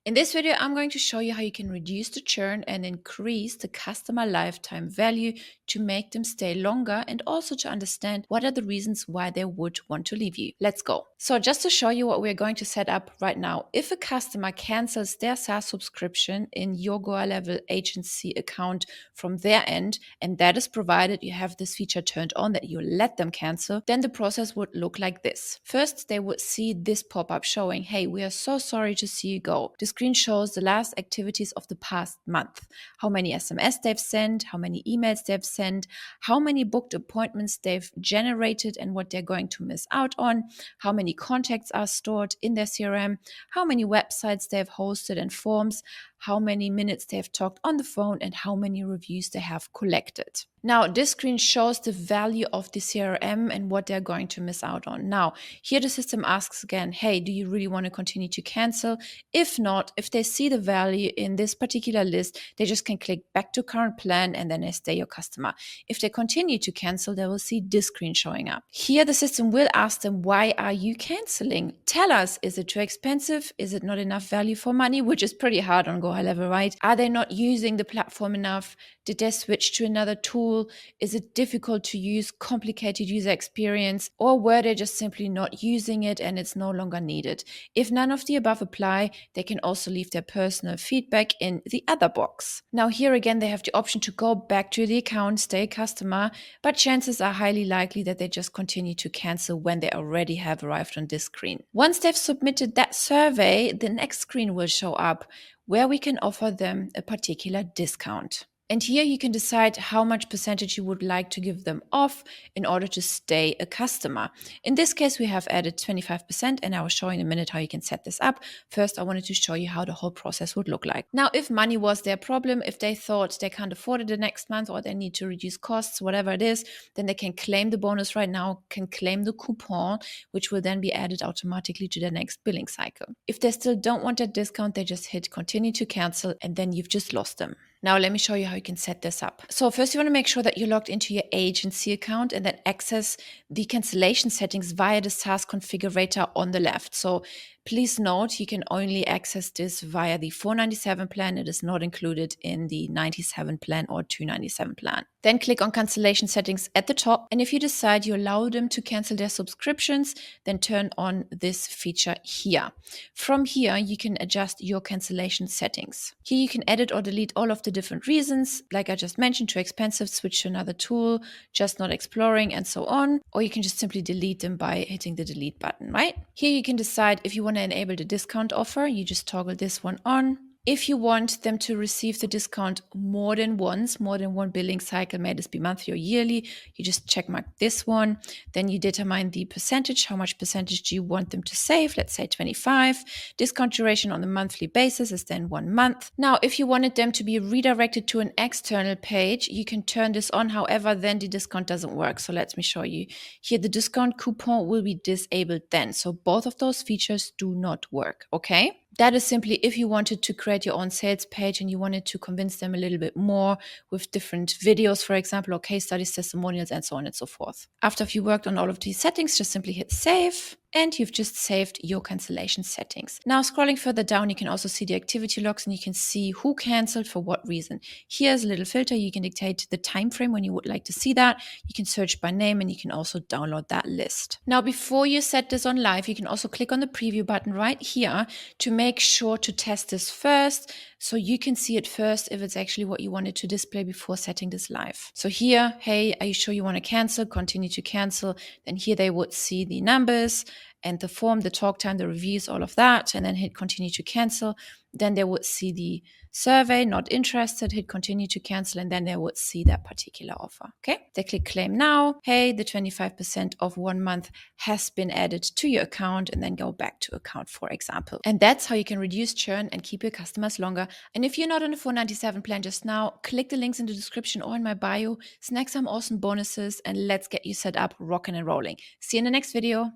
In this video, I'm going to show you how you can reduce the churn and increase the customer lifetime value to make them stay longer and also to understand what are the reasons why they would want to leave you. Let's go. So just to show you what we're going to set up right now, if a customer cancels their SaaS subscription in your GoHighLevel agency account from their end, and that is provided you have this feature turned on that you let them cancel, then the process would look like this. First, they would see this pop-up showing, hey, we are so sorry to see you go. The screen shows the last activities of the past month, how many SMS they've sent, how many emails they've sent, how many booked appointments they've generated and what they're going to miss out on, how many contacts are stored in their CRM, how many websites they've hosted and forms, how many minutes they've talked on the phone, and how many reviews they have collected. Now, this screen shows the value of the CRM and what they're going to miss out on. Now, here the system asks again, hey, do you really want to continue to cancel? If not, if they see the value in this particular list, they just can click back to current plan and then they stay your customer. If they continue to cancel, they will see this screen showing up. Here, the system will ask them, why are you canceling? Tell us, is it too expensive? Is it not enough value for money? Which is pretty hard on GoHighLevel, right? Are they not using the platform enough? Did they switch to another tool? Is it difficult to use, complicated user experience, or were they just simply not using it and it's no longer needed? If none of the above apply, they can also leave their personal feedback in the other box. Now here again, they have the option to go back to the account, stay a customer, but chances are highly likely that they just continue to cancel when they already have arrived on this screen. Once they've submitted that survey, the next screen will show up where we can offer them a particular discount. And here you can decide how much percentage you would like to give them off in order to stay a customer. In this case, we have added 25%, and I will show you in a minute how you can set this up. First, I wanted to show you how the whole process would look like. Now, if money was their problem, if they thought they can't afford it the next month or they need to reduce costs, whatever it is, then they can claim the bonus right now, can claim the coupon, which will then be added automatically to their next billing cycle. If they still don't want that discount, they just hit continue to cancel, and then you've just lost them. Now, let me show you how you can set this up. So first, you want to make sure that you're logged into your agency account and then access the cancellation settings via the SaaS configurator on the left. So please note, you can only access this via the $497 plan. It is not included in the $97 plan or $297 plan. Then click on cancellation settings at the top. And if you decide you allow them to cancel their subscriptions, then turn on this feature here. From here, you can adjust your cancellation settings. Here you can edit or delete all of the different reasons, like I just mentioned, too expensive, switch to another tool, just not exploring, and so on. Or you can just simply delete them by hitting the delete button, right? Here you can decide if you want to enable the discount offer, you just toggle this one on. If you want them to receive the discount more than once, more than one billing cycle, may this be monthly or yearly, you just check mark this one. Then you determine the percentage, how much percentage do you want them to save, let's say 25. Discount duration on a monthly basis is then 1 month. Now, if you wanted them to be redirected to an external page, you can turn this on. However, then the discount doesn't work. So let me show you. Here, the discount coupon will be disabled then. So both of those features do not work, okay? That is simply if you wanted to create your own sales page and you wanted to convince them a little bit more with different videos, for example, or case studies, testimonials, and so on and so forth. After you worked on all of these settings, just simply hit save. And you've just saved your cancellation settings. Now, scrolling further down, you can also see the activity logs and you can see who canceled for what reason. Here's a little filter. You can dictate the time frame when you would like to see that. You can search by name and you can also download that list. Now, before you set this on live, you can also click on the preview button right here to make sure to test this first, so you can see it first if it's actually what you wanted to display before setting this live. So here, hey, are you sure you want to cancel? Continue to cancel. Then here they would see the numbers and the form, the talk time, the reviews, all of that, and then hit continue to cancel. Then they would see the survey, not interested, hit continue to cancel, and then they would see that particular offer. Okay, they click claim now. Hey, the 25% of 1 month has been added to your account, and then go back to account, for example. And that's how you can reduce churn and keep your customers longer. And if you're not on the $497 plan just now, click the links in the description or in my bio, snag some awesome bonuses, and let's get you set up, rocking and rolling. See you in the next video.